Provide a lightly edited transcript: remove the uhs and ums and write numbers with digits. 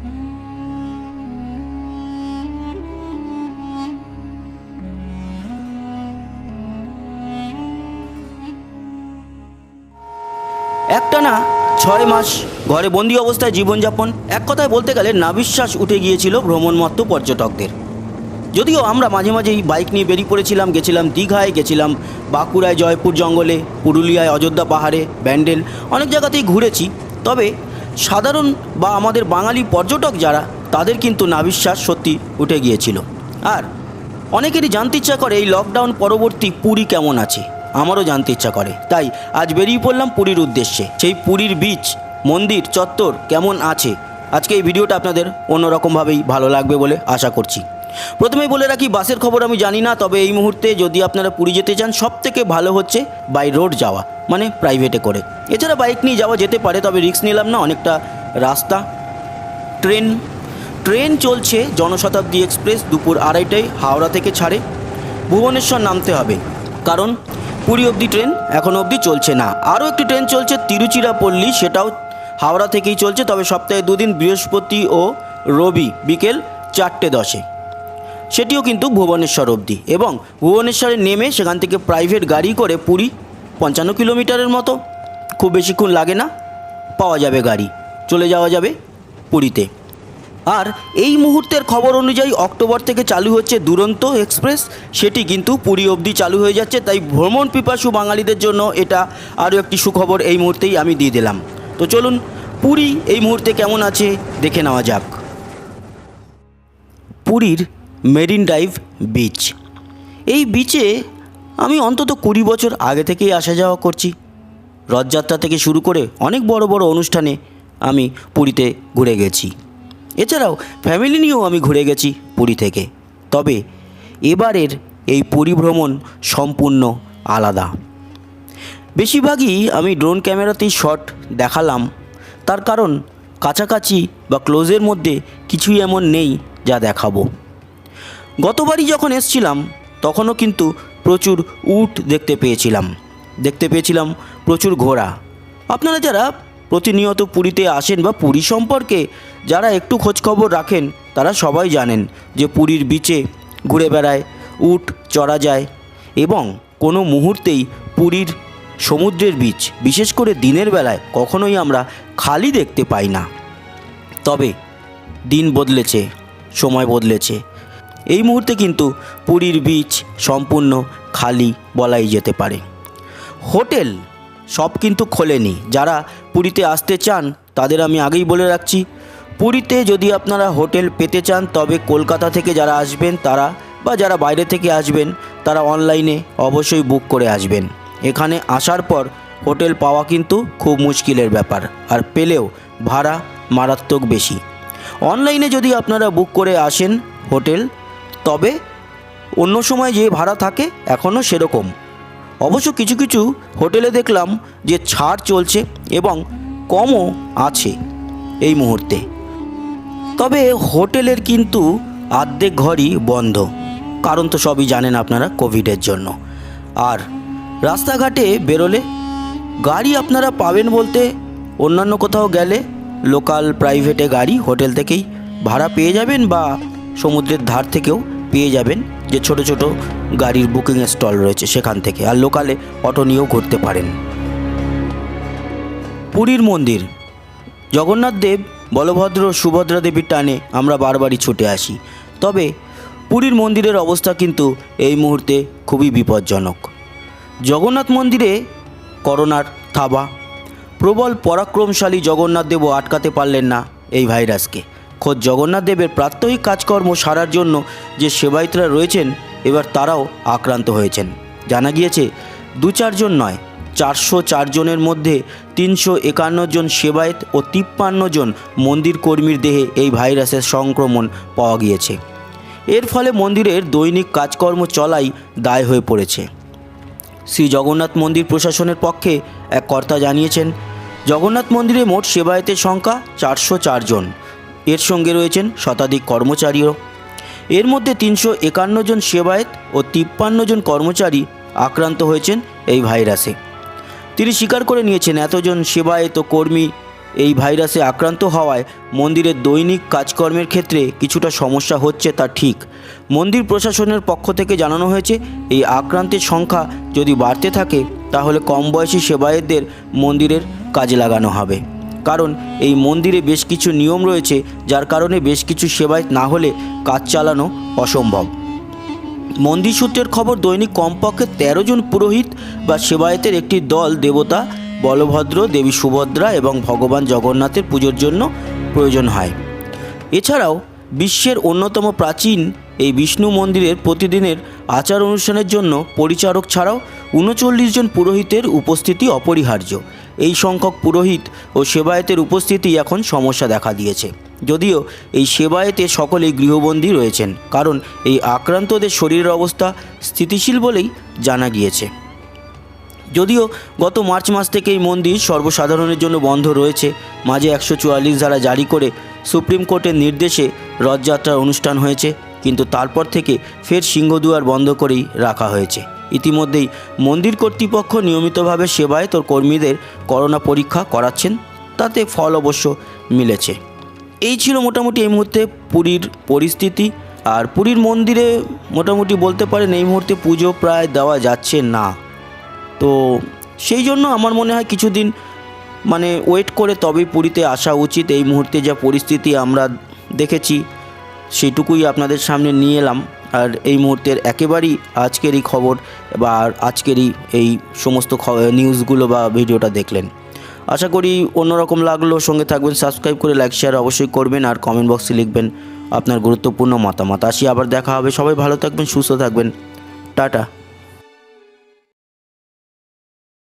একটানা 6 মাস ঘরে বন্দি অবস্থায় জীবনযাপন, এক কথায় বলতে গেলে নাভিশ্বাস উঠে গিয়েছিল ভ্রমণমত্ত পর্যটকদের। যদিও আমরা মাঝে মাঝেই বাইক নিয়ে বেরিয়ে পড়েছিলাম, গেছিলাম দীঘায়, গেছিলাম বাঁকুড়ায় জয়পুর জঙ্গলে, পুরুলিয়ায় অযোধ্যা পাহাড়ে, ব্যান্ডেল, অনেক জায়গাতেই ঘুরেছি। তবে সাধারণ বা আমাদের বাঙালি পর্যটক যারা, তাদের কিন্তু নাভিশ্বাস সত্যি উঠে গিয়েছিল। আর অনেকেরই জানতে ইচ্ছা করে এই লকডাউন পরবর্তী পুরী কেমন আছে। আমারও জানতে ইচ্ছা করে, তাই আজ বেরিয়ে পড়লাম পুরীর উদ্দেশ্যে। সেই পুরীর বিচ, মন্দির, চত্বর কেমন আছে, আজকে এই ভিডিওটা আপনাদের অন্যরকমভাবেই ভালো লাগবে বলে আশা করছি। প্রথমেই বলে রাখি, বাসের খবর আমি জানি না, তবে এই মুহূর্তে যদি আপনারা পুরী যেতে চান সবথেকে ভালো হচ্ছে বাই রোড যাওয়া, মানে প্রাইভেটে করে। এছাড়া বাইক নিয়ে যাওয়া যেতে পারে, তবে রিস্ক নিলাম না, অনেকটা রাস্তা। ট্রেন চলছে জনশতাব্দী এক্সপ্রেস, দুপুর 2:30টায় হাওড়া থেকে ছাড়ে। ভুবনেশ্বর নামতে হবে, কারণ পুরী অবধি ট্রেন এখনও অবধি চলছে না। আরও একটি ট্রেন চলছে তিরুচিরাপল্লী, সেটাও হাওড়া থেকেই চলছে, তবে সপ্তাহে 2 দিন, বৃহস্পতি ও রবি বিকেল 4:10। সেটিও কিন্তু ভুবনেশ্বর অবধি, এবং ভুবনেশ্বরে নেমে সেখান থেকে প্রাইভেট গাড়ি করে পুরী 55 কিলোমিটারের মতো, খুব বেশিক্ষণ লাগে না, পাওয়া যাবে গাড়ি, চলে যাওয়া যাবে পুরীতে। আর এই মুহূর্তের খবর অনুযায়ী অক্টোবর থেকে চালু হচ্ছে দুরন্ত এক্সপ্রেস, সেটি কিন্তু পুরী অবধি চালু হয়ে যাচ্ছে। তাই ভ্রমণ পিপাসু বাঙালিদের জন্য এটা আরও একটি সুখবর এই মুহূর্তেই আমি দিয়ে দিলাম। তো চলুন পুরী এই মুহূর্তে কেমন আছে দেখে নেওয়া যাক। পুরীর মেরিন ড্রাইভ বিচ, এই বিচে আমি অন্তত 20 বছর আগে থেকেই আসা যাওয়া করছি। রথযাত্রা থেকে শুরু করে অনেক বড় বড় অনুষ্ঠানে আমি পুরীতে ঘুরে গেছি। এছাড়াও ফ্যামিলি নিয়েও আমি ঘুরে গেছি পুরী থেকে। তবে এবারের এই পুরী ভ্রমণ সম্পূর্ণ আলাদা। বেশিরভাগই আমি ড্রোন ক্যামেরাতেই শট দেখালাম, তার কারণ কাছাকাছি বা ক্লোজের মধ্যে কিছুই এমন নেই যা দেখাবো। গতবারই যখন এসছিলাম তখনও কিন্তু প্রচুর উট দেখতে পেয়েছিলাম প্রচুর ঘোড়া। আপনারা যারা প্রতিনিয়ত পুরীতে আসেন বা পুরী সম্পর্কে যারা একটু খোঁজখবর রাখেন, তারা সবাই জানেন যে পুরীর বিচে ঘুরে বেড়ায়, উট চড়া যায়, এবং কোনো মুহূর্তেই পুরীর সমুদ্রের বিচ, বিশেষ করে দিনের বেলায়, কখনোই আমরা খালি দেখতে পাই না। তবে দিন বদলেছে, সময় বদলেছে, এই মুহূর্তে কিন্তু পুরীর বিচ সম্পূর্ণ খালি বলাই যেতে পারে। হোটেল সব কিন্তু খোলেনি। যারা পুরীতে আসতে চান তাদের আমি আগেই বলে রাখছি, পুরীতে যদি আপনারা হোটেল পেতে চান, তবে কলকাতা থেকে যারা আসবেন তারা, বা যারা বাইরে থেকে আসবেন তারা অনলাইনে অবশ্যই বুক করে আসবেন। এখানে আসার পর হোটেল পাওয়া কিন্তু খুব মুশকিলের ব্যাপার, আর পেলেও ভাড়া মারাত্মক বেশি। অনলাইনে যদি আপনারা বুক করে আসেন হোটেল, তবে অন্য সময় যে ভাড়া থাকে এখনও সেরকম। অবশ্য কিছু কিছু হোটেলে দেখলাম যে ছাড় চলছে এবং কমও আছে এই মুহূর্তে। তবে হোটেলের কিন্তু অর্ধেক ঘরই বন্ধ, কারণ তো সবই জানেন আপনারা, কোভিডের জন্য। আর রাস্তাঘাটে বেরোলে গাড়ি আপনারা পাবেন বলতে, অন্যান্য কোথাও গেলে লোকাল প্রাইভেটে গাড়ি হোটেল থেকেই ভাড়া পেয়ে যাবেন, বা সমুদ্রের ধার থেকেও পেয়ে যাবেন, যে ছোট ছোট গাড়ির বুকিং স্টল রয়েছে সেখান থেকে। আর লোকালে অটো নিয়েও ঘুরতে পারেন। পুরীর মন্দির, জগন্নাথ দেব, বলভদ্র, সুভদ্রা দেবীর টানে আমরা বারবারই ছুটে আসি। তবে পুরীর মন্দিরের অবস্থা কিন্তু এই মুহূর্তে খুবই বিপজ্জনক। জগন্নাথ মন্দিরে করোনার থাবা, প্রবল পরাক্রমশালী জগন্নাথ দেবও আটকাতে পারলেন না এই ভাইরাসকে। খোদ জগন্নাথ দেবের প্রাত্যহিক কাজকর্ম সারার জন্য যে সেবায়িতরা রয়েছেন, এবার তারাও আক্রান্ত হয়েছেন। জানা গিয়েছে 2-4 জন নয়, 404 জনের মধ্যে 351 জন সেবায়েত ও 53 জন মন্দির কর্মীর দেহে এই ভাইরাসের সংক্রমণ পাওয়া গিয়েছে। এর ফলে মন্দিরের দৈনিক কাজকর্ম চলাই দায় হয়ে পড়েছে। শ্রী জগন্নাথ মন্দির প্রশাসনের পক্ষে এক কর্তা জানিয়েছেন, জগন্নাথ মন্দিরে মোট সেবায়েতের সংখ্যা 404 জন। এর সঙ্গে রয়েছেন শতাধিক কর্মচারীও। এর মধ্যে 351 জন সেবায়েত ও 53 জন কর্মচারী আক্রান্ত হয়েছেন এই ভাইরাসে। তিনি স্বীকার করে নিয়েছেন, এতজন সেবায়েত ও কর্মী এই ভাইরাসে আক্রান্ত হওয়ায় মন্দিরের দৈনিক কাজকর্মের ক্ষেত্রে কিছুটা সমস্যা হচ্ছে তা ঠিক। মন্দির প্রশাসনের পক্ষ থেকে জানানো হয়েছে, এই আক্রান্তের সংখ্যা যদি বাড়তে থাকে তাহলে কম বয়সী সেবায়েতদের মন্দিরের কাজে লাগানো হবে। কারণ এই মন্দিরে বেশ কিছু নিয়ম রয়েছে, যার কারণে বেশ কিছু সেবায়েত না হলে কাজ চালানো অসম্ভব। মন্দির সূত্রের খবর, দৈনিক কমপক্ষে 13 জন পুরোহিত বা সেবায়েতের একটি দল দেবতা বলভদ্র, দেবী সুভদ্রা এবং ভগবান জগন্নাথের পুজোর জন্য প্রয়োজন হয়। এছাড়াও বিশ্বের অন্যতম প্রাচীন এই বিষ্ণু মন্দিরের প্রতিদিনের আচার অনুষ্ঠানের জন্য পরিচারক ছাড়াও 39 জন পুরোহিতের উপস্থিতি অপরিহার্য। এই সংখ্যক পুরোহিত ও সেবায়েতের উপস্থিতি এখন সমস্যা দেখা দিয়েছে। যদিও এই সেবায়েতে সকলেই গৃহবন্দী রয়েছেন, কারণ এই আক্রান্তদের শরীরের অবস্থা স্থিতিশীল বলেই জানা গিয়েছে। যদিও গত মার্চ মাস থেকে এই মন্দির সর্বসাধারণের জন্য বন্ধ রয়েছে। মাঝে 144 ধারা জারি করে সুপ্রিম কোর্টের নির্দেশে রথযাত্রার অনুষ্ঠান হয়েছে, কিন্তু তারপর থেকে ফের সিংহদুয়ার বন্ধ করেই রাখা হয়েছে। ইতিমধ্যেই মন্দির কর্তৃপক্ষ নিয়মিতভাবে সেবায়েত ও কর্মীদের করোনা পরীক্ষা করাচ্ছেন, তাতে ফল অবশ্য মিলেছে। এই ছিল মোটামুটি এই মুহূর্তে পুরীর পরিস্থিতি। আর পুরীর মন্দিরে মোটামুটি বলতে পারেন এই মুহূর্তে পুজো প্রায় দেওয়া যাচ্ছে না। তো সেই জন্য আমার মনে হয় কিছুদিন ওয়েট করে তবেই পুরীতে আসা উচিত। এই মুহূর্তে যা পরিস্থিতি আমরা দেখেছি সেটুকুই আপনাদের সামনে নিয়ে এলাম। আর এই মুহূর্তের একেবারেই আজকেরই খবর বা আজকেরই এই সমস্ত নিউজগুলো বা ভিডিওটা দেখলেন। আশা করি অন্যরকম লাগলো। সঙ্গে থাকবেন, সাবস্ক্রাইব করে লাইক শেয়ার অবশ্যই করবেন, আর কমেন্ট বক্সে লিখবেন আপনার গুরুত্বপূর্ণ মতামত। আসি, আবার দেখা হবে। সবাই ভালো থাকবেন, সুস্থ থাকবেন। টাটা।